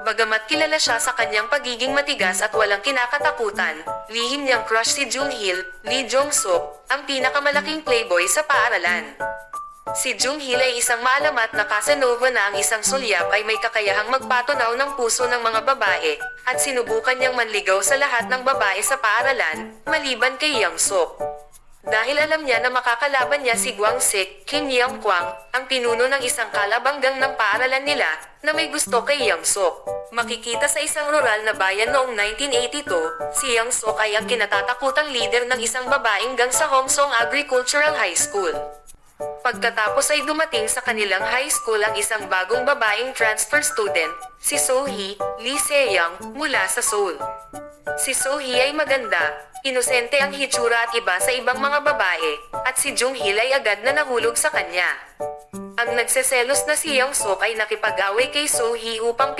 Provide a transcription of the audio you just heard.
Bagamat kilala siya sa kanyang pagiging matigas at walang kinakatakutan, lihim niyang crush si Junghil, Lee Jong-suk, ang pinakamalaking playboy sa paaralan. Si Junghil ay isang maalamat na Casanova na ang isang sulyap ay may kakayahang magpatunaw ng puso ng mga babae, at sinubukan niyang manligaw sa lahat ng babae sa paaralan, maliban kay Young-suk. Dahil alam niya na makakalaban niya si Gwang-sik, Kim Young-kwang, ang pinuno ng isang kalabanggang ng paaralan nila, na may gusto kay Young-suk. Makikita sa isang rural na bayan noong 1982, si Young-suk ay ang kinatatakutang leader ng isang babaeng gang sa Homsong Agricultural High School. Pagkatapos ay dumating sa kanilang high school ang isang bagong babaeng transfer student, si So-hee, Lee Se-young, mula sa Seoul. Si So-hee ay maganda, inosente ang hitsura at iba sa ibang mga babae, at si Junghil ay agad na nahulog sa kanya. Ang nagseselos na si Young-suk ay nakipag-away kay So-hee upang